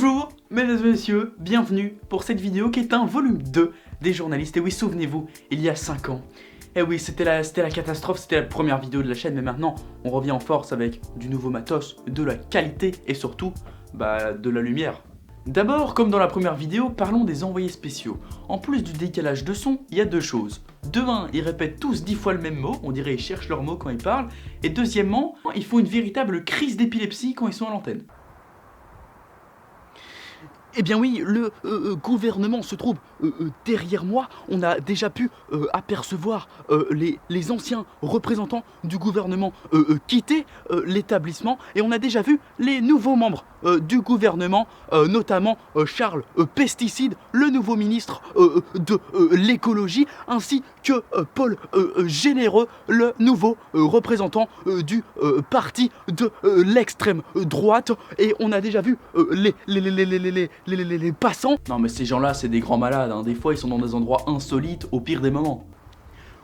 Bonjour, mesdames et messieurs, bienvenue pour cette vidéo qui est un volume 2 des journalistes. Et oui, souvenez-vous, il y a 5 ans. Et oui, c'était la catastrophe, c'était la première vidéo de la chaîne, mais maintenant, on revient en force avec du nouveau matos, de la qualité et surtout, de la lumière. D'abord, comme dans la première vidéo, parlons des envoyés spéciaux. En plus du décalage de son, il y a deux choses. De un, ils répètent tous 10 fois le même mot, on dirait ils cherchent leurs mots quand ils parlent. Et deuxièmement, ils font une véritable crise d'épilepsie quand ils sont à l'antenne. Eh bien oui, le gouvernement se trouve derrière moi. On a déjà pu apercevoir les anciens représentants du gouvernement quitter l'établissement. Et on a déjà vu les nouveaux membres du gouvernement, notamment Charles Pesticide, le nouveau ministre de l'écologie, ainsi que Paul Généreux, le nouveau représentant du parti de l'extrême droite. Et on a déjà vu les passants. Non mais ces gens-là, c'est des grands malades, hein. Des fois ils sont dans des endroits insolites au pire des moments.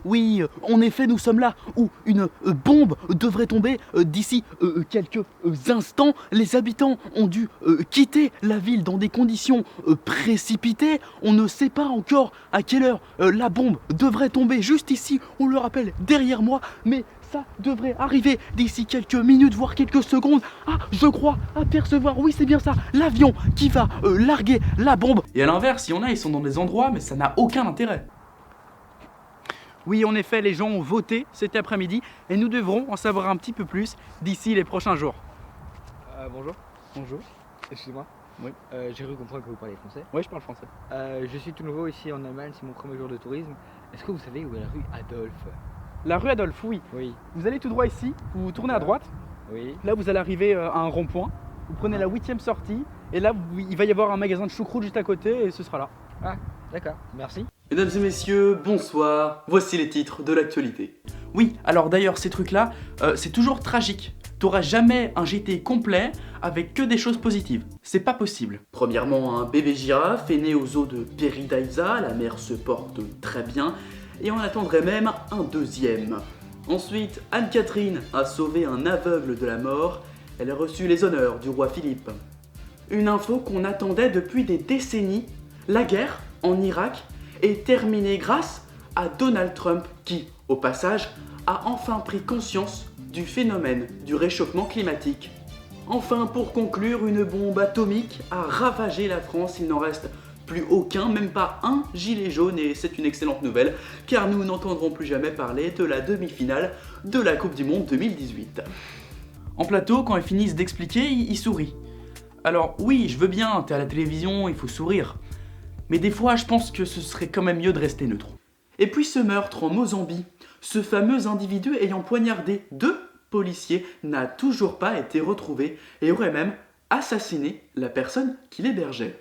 Oui, en effet, nous sommes là où une bombe devrait tomber d'ici quelques instants. Les habitants ont dû quitter la ville dans des conditions précipitées. On ne sait pas encore à quelle heure la bombe devrait tomber juste ici, on le rappelle, derrière moi, mais ça devrait arriver d'ici quelques minutes, voire quelques secondes. Ah, je crois apercevoir, oui c'est bien ça, l'avion qui va larguer la bombe. Et à l'inverse, il y en a, ils sont dans des endroits, mais ça n'a aucun intérêt. Oui, en effet, les gens ont voté cet après-midi et nous devrons en savoir un petit peu plus d'ici les prochains jours. Bonjour. Bonjour. Excusez-moi. Oui. J'ai cru comprendre que vous parlez français. Oui, je parle français. Je suis tout nouveau ici en Allemagne, c'est mon premier jour de tourisme. Est-ce que vous savez où est la rue Adolphe? La rue Adolphe, oui. Oui. Vous allez tout droit ici, vous tournez à droite. Oui. Là, vous allez arriver à un rond-point. Vous prenez la 8e sortie et là, il va y avoir un magasin de choucroute juste à côté et ce sera là. Ah, d'accord. Merci. Mesdames et messieurs, bonsoir, voici les titres de l'actualité. Oui, alors d'ailleurs ces trucs-là, c'est toujours tragique. T'auras jamais un JT complet avec que des choses positives. C'est pas possible. Premièrement, un bébé girafe est né au zoo de Paradise, la mère se porte très bien, et on attendrait même un deuxième. Ensuite, Anne-Catherine a sauvé un aveugle de la mort, elle a reçu les honneurs du roi Philippe. Une info qu'on attendait depuis des décennies, la guerre en Irak est terminée grâce à Donald Trump qui, au passage, a enfin pris conscience du phénomène du réchauffement climatique. Enfin, pour conclure, une bombe atomique a ravagé la France, il n'en reste plus aucun, même pas un gilet jaune, et c'est une excellente nouvelle, car nous n'entendrons plus jamais parler de la demi-finale de la Coupe du Monde 2018. En plateau, quand ils finissent d'expliquer, ils sourient. Alors oui, je veux bien, t'es à la télévision, il faut sourire. Mais des fois, je pense que ce serait quand même mieux de rester neutre. Et puis ce meurtre en Mozambique, ce fameux individu ayant poignardé 2 policiers n'a toujours pas été retrouvé et aurait même assassiné la personne qui l'hébergeait.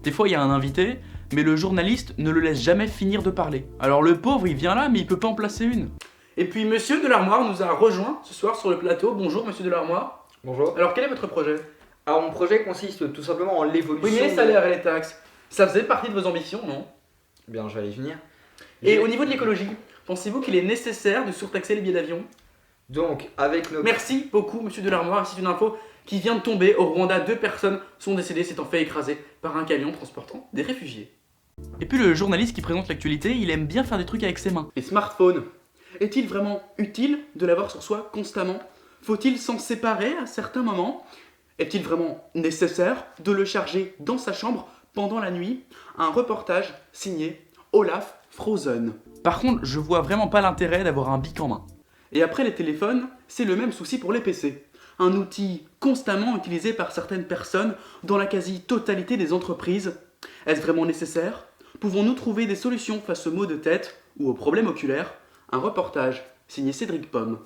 Des fois, il y a un invité, mais le journaliste ne le laisse jamais finir de parler. Alors le pauvre, il vient là, mais il peut pas en placer une. Et puis Monsieur Delarmoire nous a rejoint ce soir sur le plateau. Bonjour Monsieur Delarmoire. Bonjour. Alors quel est votre projet? Alors mon projet consiste tout simplement en l'évolution... Oui, mais les salaires et les taxes, ça faisait partie de vos ambitions, non? Bien, je vais y venir. Et au niveau de l'écologie, pensez-vous qu'il est nécessaire de surtaxer les billets d'avion? Donc, avec nos... Merci beaucoup, Monsieur Delarmoire. C'est une info qui vient de tomber. Au Rwanda, 2 personnes sont décédées s'étant fait écraser par un camion transportant des réfugiés. Et puis le journaliste qui présente l'actualité, il aime bien faire des trucs avec ses mains. Les smartphones, est-il vraiment utile de l'avoir sur soi constamment? Faut-il s'en séparer à certains moments? Est-il vraiment nécessaire de le charger dans sa chambre pendant la nuit? Un reportage signé Olaf Frozen. Par contre, je vois vraiment pas l'intérêt d'avoir un bic en main. Et après les téléphones, c'est le même souci pour les PC. Un outil constamment utilisé par certaines personnes dans la quasi-totalité des entreprises. Est-ce vraiment nécessaire? Pouvons-nous trouver des solutions face aux maux de tête ou aux problèmes oculaires? Un reportage signé Cédric Pomme.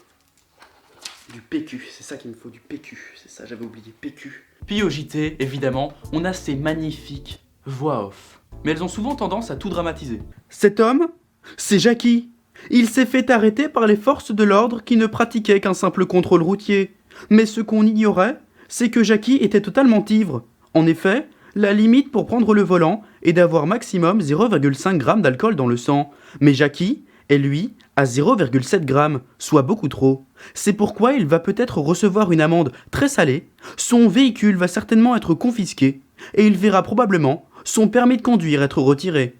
Du PQ, c'est ça qu'il me faut, du PQ, c'est ça, j'avais oublié, PQ. Puis au JT, évidemment, on a ces magnifiques voix off. Mais elles ont souvent tendance à tout dramatiser. Cet homme, c'est Jackie. Il s'est fait arrêter par les forces de l'ordre qui ne pratiquaient qu'un simple contrôle routier. Mais ce qu'on ignorait, c'est que Jackie était totalement ivre. En effet, la limite pour prendre le volant est d'avoir maximum 0,5 g d'alcool dans le sang. Mais Jackie et lui à 0,7 g, soit beaucoup trop. C'est pourquoi il va peut-être recevoir une amende très salée, son véhicule va certainement être confisqué, et il verra probablement son permis de conduire être retiré.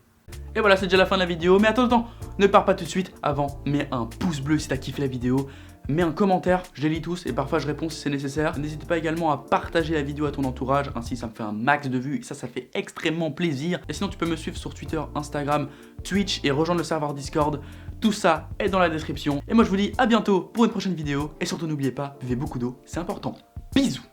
Et voilà, c'est déjà la fin de la vidéo, mais attends, ne pars pas tout de suite. Avant, mets un pouce bleu si t'as kiffé la vidéo, mets un commentaire, je les lis tous et parfois je réponds si c'est nécessaire. N'hésite pas également à partager la vidéo à ton entourage, ainsi ça me fait un max de vues et ça fait extrêmement plaisir. Et sinon tu peux me suivre sur Twitter, Instagram, Twitch et rejoindre le serveur Discord. Tout ça est dans la description. Et moi je vous dis à bientôt pour une prochaine vidéo et surtout n'oubliez pas, buvez beaucoup d'eau, c'est important. Bisous.